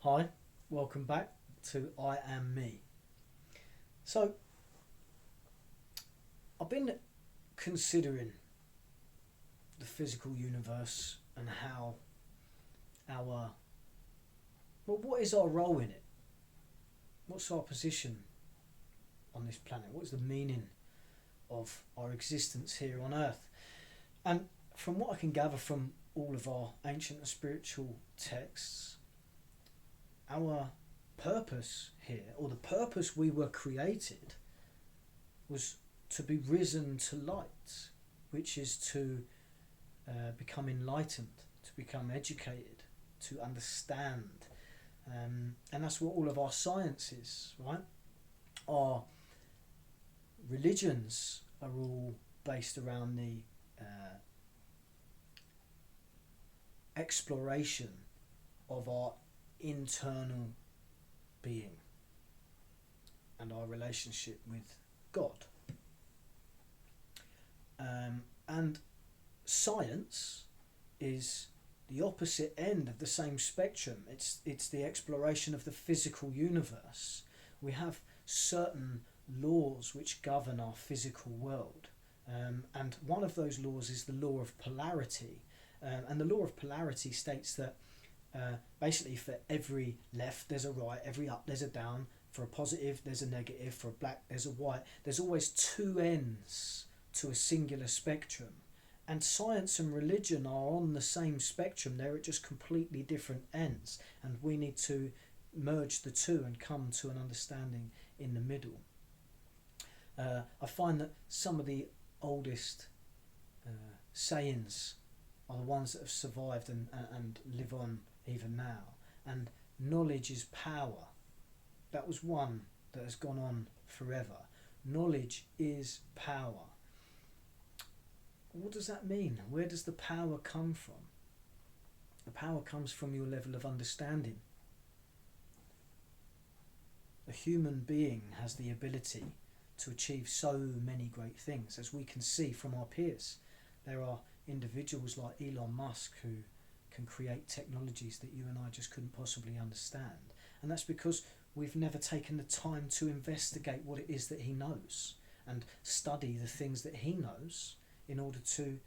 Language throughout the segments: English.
Hi, welcome back to I Am Me. So, I've been considering the physical universe and how our, what is our role in it? What's our position on this planet? What is the meaning of our existence here on Earth? And from what I can gather from all of our ancient and spiritual texts, our purpose here, or the purpose we were created, was to be risen to light, which is to become enlightened, to become educated, to understand. And that's what all of our science is, right? Our religions are all based around the exploration of our internal being and our relationship with God. And science is the opposite end of the same spectrum. It's the exploration of the physical universe. We have certain laws which govern our physical world, and one of those laws is the law of polarity. And the law of polarity states that basically for every left there's a right, every up there's a down, for a positive there's a negative, for a black there's a white. There's always two ends to a singular spectrum. And science and religion are on the same spectrum, they're at just completely different ends, and we need to merge the two and come to an understanding in the middle. I find that some of the oldest sayings are the ones that have survived and live on even now. And knowledge is power. That was one that has gone on forever. Knowledge is power. What does that mean? Where does the power come from? The power comes from your level of understanding. A human being has the ability to achieve so many great things, as we can see from our peers. There are individuals like Elon Musk who can create technologies that you and I just couldn't possibly understand. And that's because we've never taken the time to investigate what it is that he knows and study the things that he knows in order to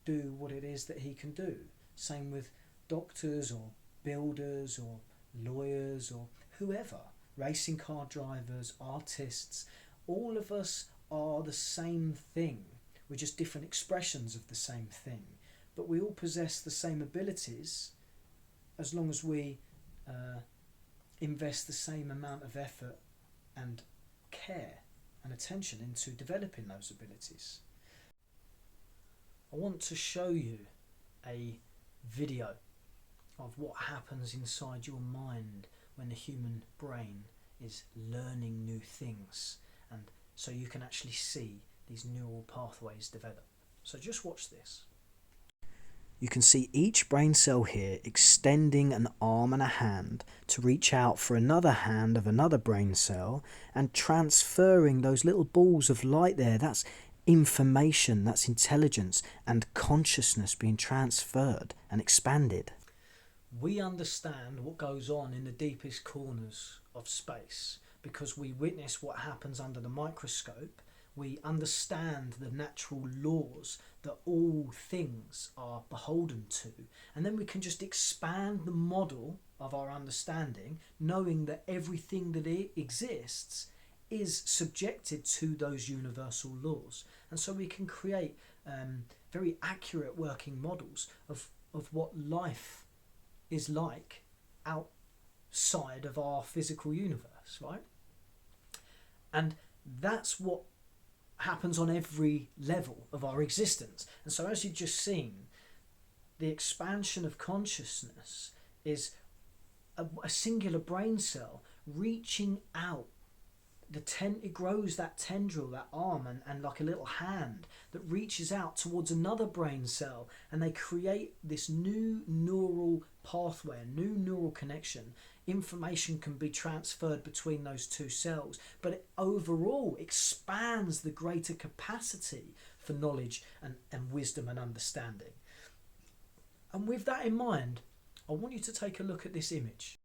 do what it is that he can do. Same with doctors or builders or lawyers or whoever, racing car drivers, artists. All of us are the same thing. We're just different expressions of the same thing. But we all possess the same abilities as long as we invest the same amount of effort and care and attention into developing those abilities. I want to show you a video of what happens inside your mind when the human brain is learning new things, and so you can actually see these neural pathways develop. So just watch this. You can see each brain cell here extending an arm and a hand to reach out for another hand of another brain cell and transferring those little balls of light there. That's information, that's intelligence and consciousness being transferred and expanded. We understand what goes on in the deepest corners of space because we witness what happens under the microscope. We understand the natural laws that all things are beholden to, and then we can just expand the model of our understanding, knowing that everything that exists is subjected to those universal laws. And so we can create very accurate working models of what life is like outside of our physical universe, right? And that's what happens on every level of our existence. And so as you've just seen, the expansion of consciousness is a singular brain cell reaching out. It grows that tendril, that arm, and like a little hand that reaches out towards another brain cell, and they create this new neural pathway, a new neural connection. Information can be transferred between those two cells, but it overall expands the greater capacity for knowledge and wisdom and understanding. And with that in mind, I want you to take a look at this image.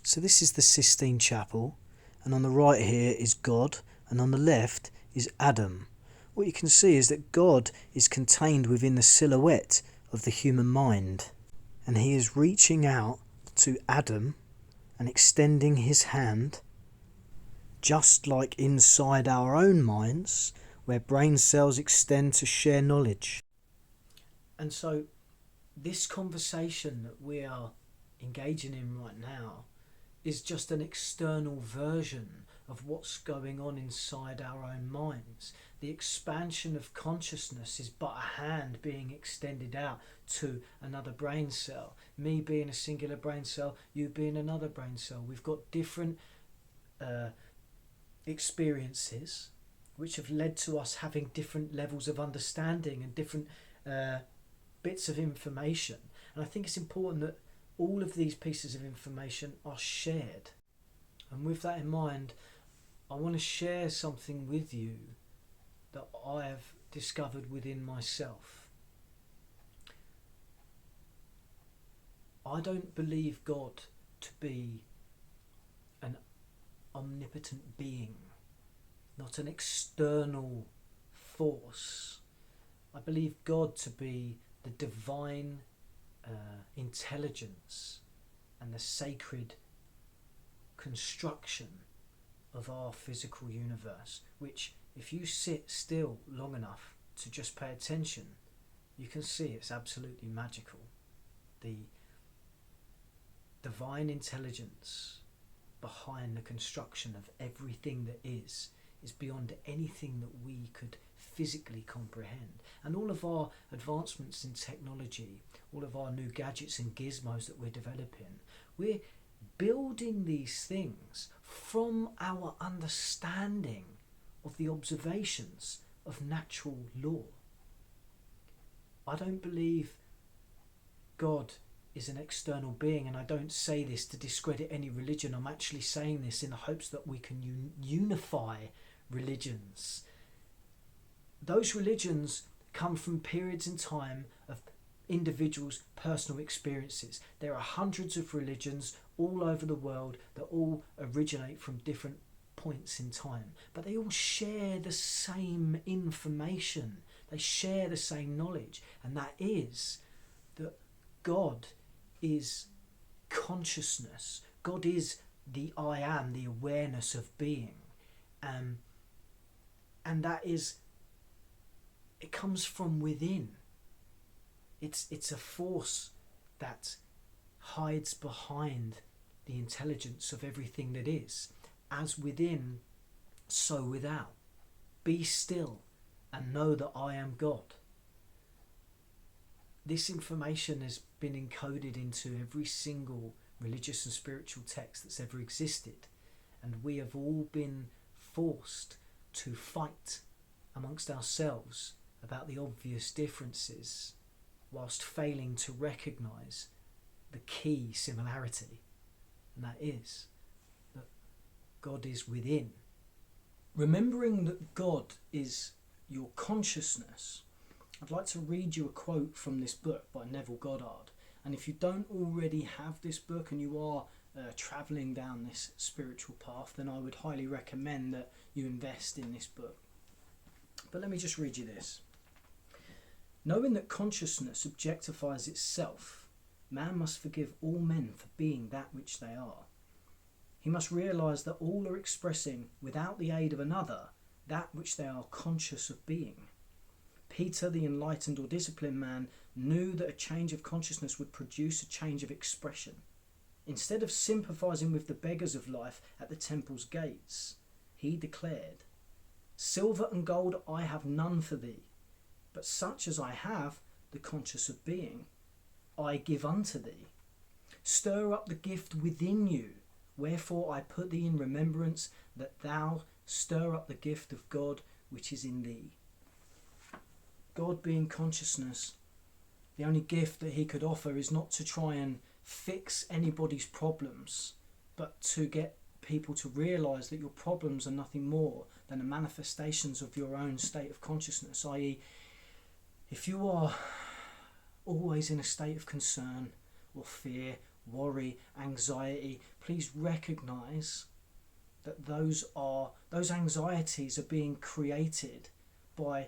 So this is the Sistine Chapel, and on the right here is God, and on the left is Adam. What you can see is that God is contained within the silhouette of the human mind, and he is reaching out to Adam and extending his hand, just like inside our own minds, where brain cells extend to share knowledge. And so this conversation that we are engaging in right now is just an external version of what's going on inside our own minds. The expansion of consciousness is but a hand being extended out to another brain cell. Me being a singular brain cell, you being another brain cell. We've got different experiences which have led to us having different levels of understanding and different bits of information. And I think it's important that all of these pieces of information are shared. And with that in mind, I want to share something with you that I have discovered within myself. I don't believe God to be an omnipotent being, not an external force. I believe God to be the divine intelligence and the sacred construction of our physical universe, which, if you sit still long enough to just pay attention, you can see it's absolutely magical. The divine intelligence behind the construction of everything that is beyond anything that we could physically comprehend. And all of our advancements in technology, all of our new gadgets and gizmos that we're developing, we're building these things from our understanding of the observations of natural law. I don't believe God is an external being, and I don't say this to discredit any religion. I'm actually saying this in the hopes that we can unify religions. Those religions come from periods in time of individuals' personal experiences. There are hundreds of religions all over the world that all originate from different points in time, but they all share the same information. They share the same knowledge, and that is that God is consciousness. God is the I am, the awareness of being, and that is, it comes from within. It's a force that hides behind the intelligence of everything that is. As within, so without. Be still and know that I am God. This information has been encoded into every single religious and spiritual text that's ever existed, and we have all been forced to fight amongst ourselves about the obvious differences, whilst failing to recognise the key similarity, and that is that God is within. Remembering that God is your consciousness, I'd like to read you a quote from this book by Neville Goddard. And if you don't already have this book and you are travelling down this spiritual path, then I would highly recommend that you invest in this book. But let me just read you this. Knowing that consciousness objectifies itself, man must forgive all men for being that which they are. He must realise that all are expressing, without the aid of another, that which they are conscious of being. Peter, the enlightened or disciplined man, knew that a change of consciousness would produce a change of expression. Instead of sympathising with the beggars of life at the temple's gates, he declared, "Silver and gold I have none for thee, but such as I have, the conscious of being, I give unto thee. Stir up the gift within you, wherefore I put thee in remembrance, that thou stir up the gift of God which is in thee." God being consciousness, the only gift that he could offer is not to try and fix anybody's problems, but to get people to realise that your problems are nothing more than the manifestations of your own state of consciousness, i.e., if you are always in a state of concern or fear worry, anxiety, please recognize that those anxieties are being created by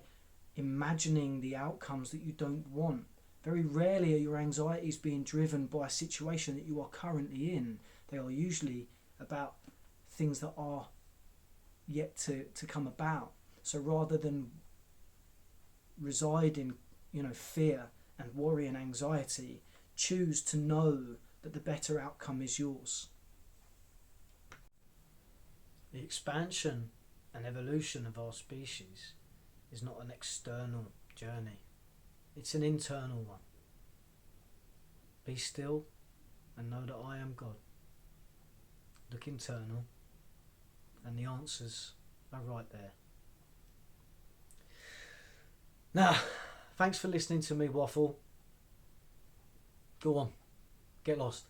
imagining the outcomes that you don't want. Very rarely are your anxieties being driven by a situation that you are currently in. They are usually about things that are yet to come about. So rather than reside in fear and worry and anxiety, choose to know that the better outcome is yours. The expansion and evolution of our species is not an external journey, it's an internal one. Be still and know that I am God. Look internal and the answers are right there. Now, thanks for listening to me waffle. Go on, get lost.